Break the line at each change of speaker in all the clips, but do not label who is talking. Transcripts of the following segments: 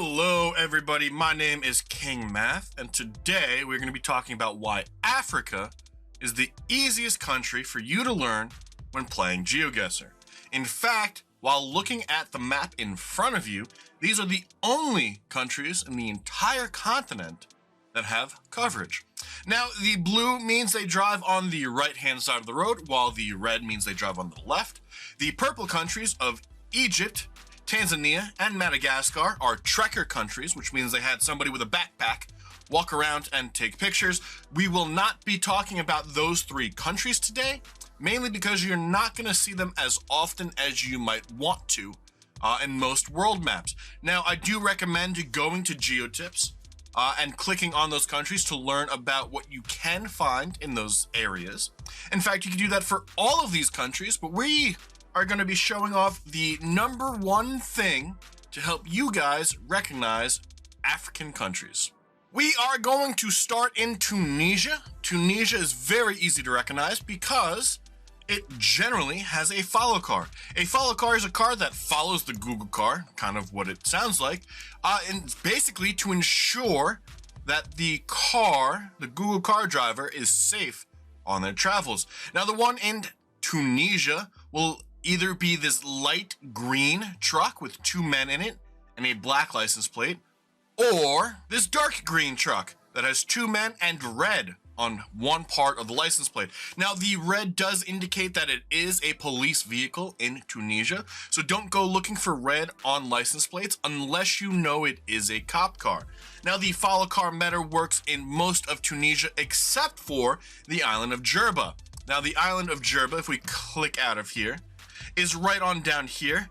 Hello everybody, my name is King Maff, and today we're going to be talking about why Africa is the easiest country for you to learn when playing GeoGuessr. In fact, while looking at the map in front of you, these are the only countries in the entire continent that have coverage. Now, the blue means they drive on the right-hand side of the road, while the red means they drive on the left. The purple countries of Egypt, Tanzania, and Madagascar are trekker countries, which means they had somebody with a backpack walk around and take pictures. We will not be talking about those three countries today, mainly because you're not going to see them as often as you might want to in most world maps. Now, I do recommend going to GeoTips and clicking on those countries to learn about what you can find in those areas. In fact, you can do that for all of these countries, but we are going to be showing off the number one thing to help you guys recognize African countries. We are going to start in Tunisia. Tunisia is very easy to recognize because it generally has a follow car. A follow car is a car that follows the Google car, kind of what it sounds like, and basically to ensure that the Google car driver is safe on their travels. Now, the one in Tunisia will either be this light green truck with two men in it and a black license plate, or this dark green truck that has two men and red on one part of the license plate. Now, the red does indicate that it is a police vehicle in Tunisia, so don't go looking for red on license plates unless you know it is a cop car. Now, the follow car meta works in most of Tunisia except for the island of Jerba. Now, the island of Jerba, if we click out of here, is right on down here.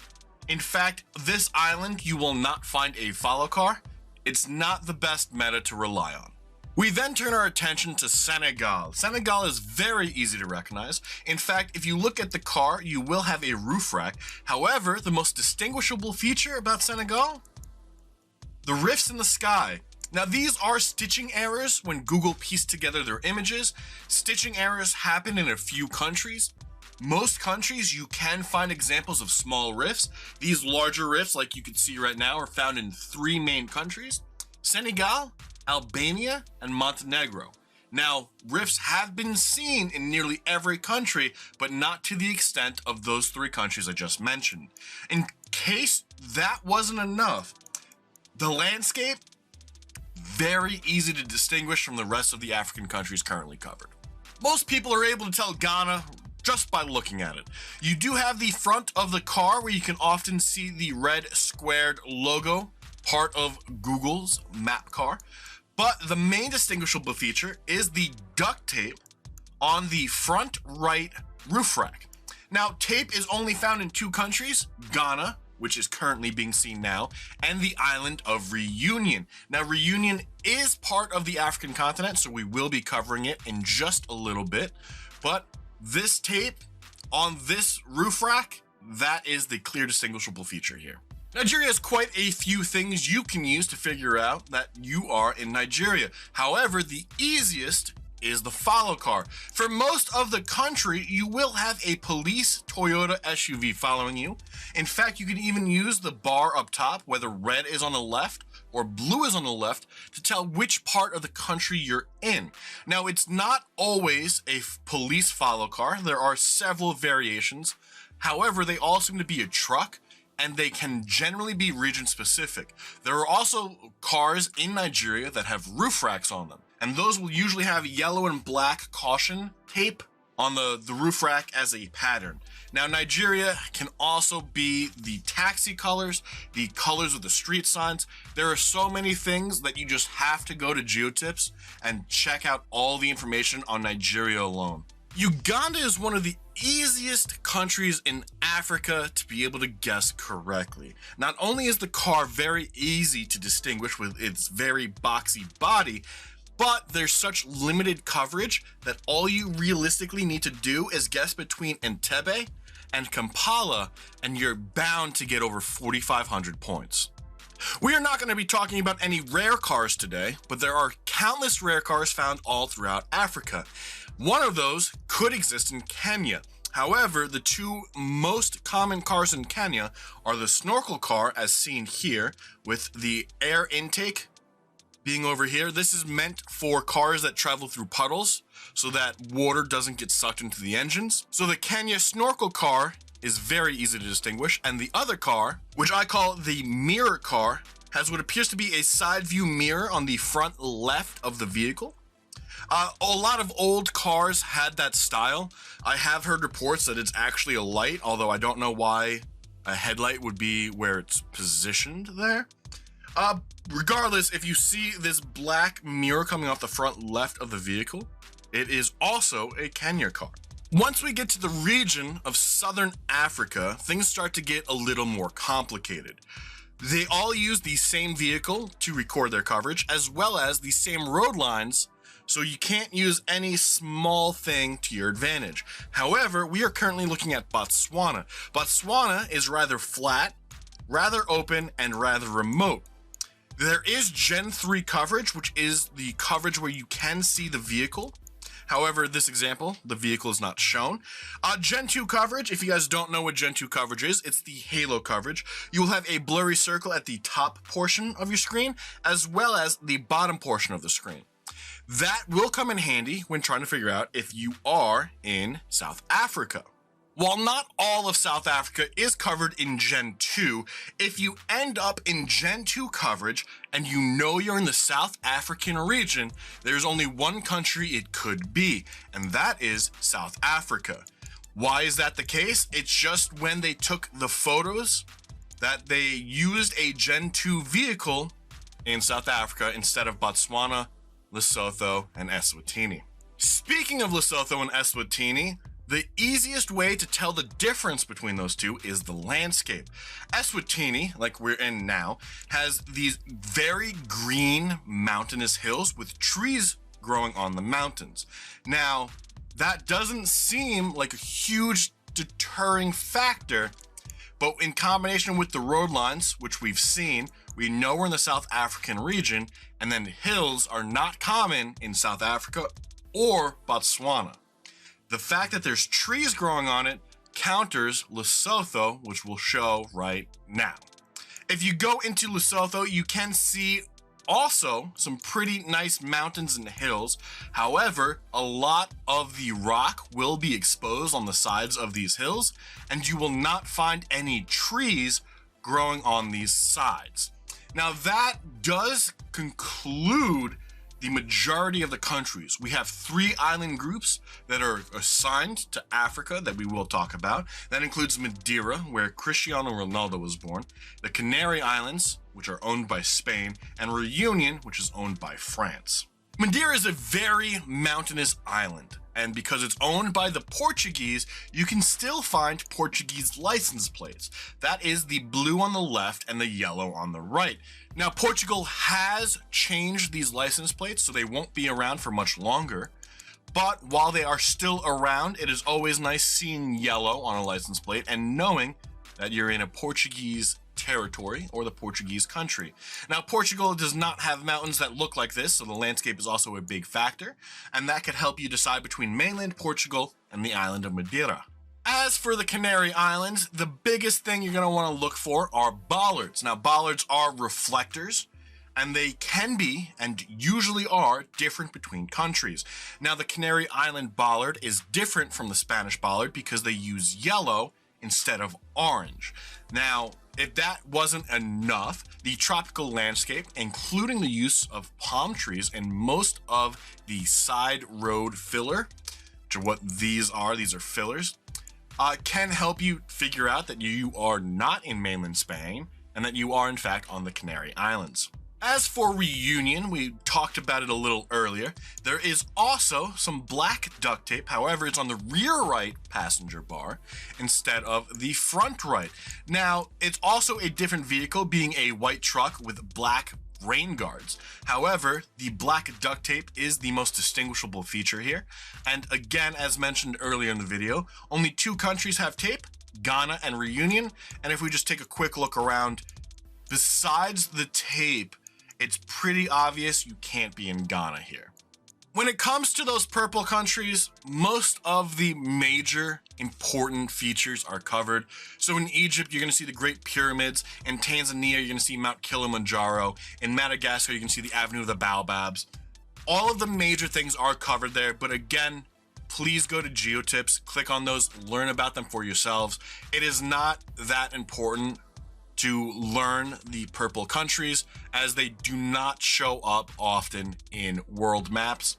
In fact, this island, you will not find a follow car. It's not the best meta to rely on. We then turn our attention to Senegal. Senegal is very easy to recognize. In fact, if you look at the car, you will have a roof rack. However, the most distinguishable feature about Senegal? The rifts in the sky. Now, these are stitching errors when Google pieced together their images. Stitching errors happen in a few countries. Most countries, you can find examples of small rifts. These larger rifts, like you can see right now, are found in three main countries: Senegal, Albania, and Montenegro. Now, rifts have been seen in nearly every country, but not to the extent of those three countries I just mentioned. In case that wasn't enough, the landscape, very easy to distinguish from the rest of the African countries currently covered. Most people are able to tell Ghana just by looking at it. You do have the front of the car where you can often see the red squared logo, part of Google's map car. But the main distinguishable feature is the duct tape on the front right roof rack. Now, tape is only found in two countries: Ghana, which is currently being seen now, and the island of Reunion. Now, Reunion is part of the African continent, so we will be covering it in just a little bit. But this tape on this roof rack, that is the clear distinguishable feature here. Nigeria has quite a few things you can use to figure out that you are in Nigeria. However, the easiest is the follow car. For most of the country, you will have a police Toyota SUV following you. In fact, you can even use the bar up top, whether red is on the left or blue is on the left, to tell which part of the country you're in. Now, it's not always a police follow car. There are several variations. However, they all seem to be a truck, and they can generally be region specific. There are also cars in Nigeria that have roof racks on them, and those will usually have yellow and black caution tape on the roof rack as a pattern. Now, Nigeria can also be the taxi colors, the colors of the street signs. There are so many things that you just have to go to GeoTips and check out all the information on Nigeria alone. Uganda is one of the easiest countries in Africa to be able to guess correctly. Not only is the car very easy to distinguish with its very boxy body, but there's such limited coverage that all you realistically need to do is guess between Entebbe and Kampala, and you're bound to get over 4,500 points. We are not going to be talking about any rare cars today, but there are countless rare cars found all throughout Africa. One of those could exist in Kenya. However, the two most common cars in Kenya are the snorkel car, as seen here, with the air intake being over here. This is meant for cars that travel through puddles so that water doesn't get sucked into the engines. So the Kenya snorkel car is very easy to distinguish, and the other car, which I call the mirror car, has what appears to be a side view mirror on the front left of the vehicle. A lot of old cars had that style. I have heard reports that it's actually a light, although I don't know why a headlight would be where it's positioned there. Regardless, if you see this black mirror coming off the front left of the vehicle, it is also a Kenya car. Once we get to the region of Southern Africa, things start to get a little more complicated. They all use the same vehicle to record their coverage, as well as the same road lines, so you can't use any small thing to your advantage. However, we are currently looking at Botswana. Botswana is rather flat, rather open, and rather remote. There is Gen 3 coverage, which is the coverage where you can see the vehicle. However, this example, the vehicle is not shown. Gen 2 coverage, if you guys don't know what Gen 2 coverage is, it's the halo coverage. You will have a blurry circle at the top portion of your screen, as well as the bottom portion of the screen. That will come in handy when trying to figure out if you are in South Africa. While not all of South Africa is covered in Gen 2, if you end up in Gen 2 coverage and you know you're in the South African region, there's only one country it could be, and that is South Africa. Why is that the case? It's just when they took the photos that they used a Gen 2 vehicle in South Africa instead of Botswana, Lesotho, and Eswatini. Speaking of Lesotho and Eswatini, the easiest way to tell the difference between those two is the landscape. Eswatini, like we're in now, has these very green mountainous hills with trees growing on the mountains. Now, that doesn't seem like a huge deterring factor, but in combination with the road lines, which we've seen, we know we're in the South African region, and then hills are not common in South Africa or Botswana. The fact that there's trees growing on it counters Lesotho, which we'll show right now. If you go into Lesotho, you can see also some pretty nice mountains and hills. However, a lot of the rock will be exposed on the sides of these hills, and you will not find any trees growing on these sides. Now that does conclude the majority of the countries. We have 3 island groups that are assigned to Africa that we will talk about. That includes Madeira, where Cristiano Ronaldo was born, the Canary Islands, which are owned by Spain, and Reunion, which is owned by France. Madeira is a very mountainous island, and because it's owned by the Portuguese, you can still find Portuguese license plates. That is the blue on the left and the yellow on the right. Now, Portugal has changed these license plates, so they won't be around for much longer. But while they are still around, it is always nice seeing yellow on a license plate and knowing that you're in a Portuguese territory or the Portuguese country. Now, Portugal does not have mountains that look like this, so the landscape is also a big factor, and that could help you decide between mainland Portugal and the island of Madeira. As for the Canary Islands, the biggest thing you're going to want to look for are bollards. Now, bollards are reflectors, and they can be, and usually are, different between countries. Now, the Canary Island bollard is different from the Spanish bollard because they use yellow instead of orange. Now, if that wasn't enough, the tropical landscape, including the use of palm trees and most of the side road filler, which are what these are fillers, can help you figure out that you are not in mainland Spain and that you are in fact on the Canary Islands. As for Reunion, we talked about it a little earlier. There is also some black duct tape. However, it's on the rear right passenger bar instead of the front right. Now, it's also a different vehicle, being a white truck with black rain guards. However, the black duct tape is the most distinguishable feature here. And again, as mentioned earlier in the video, only 2 countries have tape, Ghana and Reunion. And if we just take a quick look around, besides the tape, it's pretty obvious you can't be in Ghana here. When it comes to those purple countries, most of the major important features are covered. So in Egypt, you're going to see the Great Pyramids. In Tanzania, you're going to see Mount Kilimanjaro. In Madagascar, you can see the Avenue of the Baobabs. All of the major things are covered there, but again, please go to GeoTips, click on those, learn about them for yourselves. It is not that important to learn the purple countries, as they do not show up often in world maps.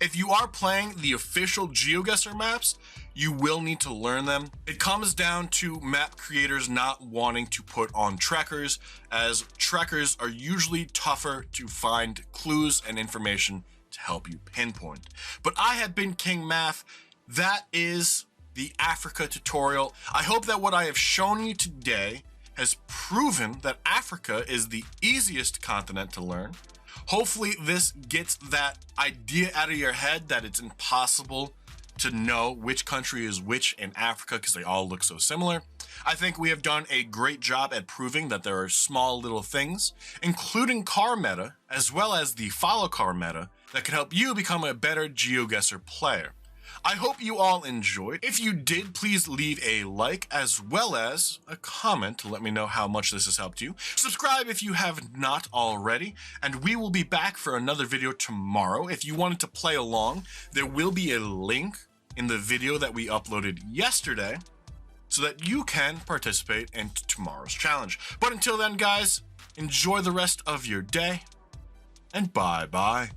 If you are playing the official GeoGuessr maps, you will need to learn them. It comes down to map creators not wanting to put on trekkers, as trekkers are usually tougher to find clues and information to help you pinpoint. But I have been King Maff. That is the Africa tutorial. I hope that what I have shown you today has proven that Africa is the easiest continent to learn. Hopefully this gets that idea out of your head that it's impossible to know which country is which in Africa because they all look so similar. I think we have done a great job at proving that there are small little things, including car meta, as well as the follow car meta, that can help you become a better GeoGuessr player. I hope you all enjoyed. If you did, please leave a like as well as a comment to let me know how much this has helped you. Subscribe if you have not already, and we will be back for another video tomorrow. If you wanted to play along, there will be a link in the video that we uploaded yesterday so that you can participate in tomorrow's challenge. But until then, guys, enjoy the rest of your day, and bye-bye.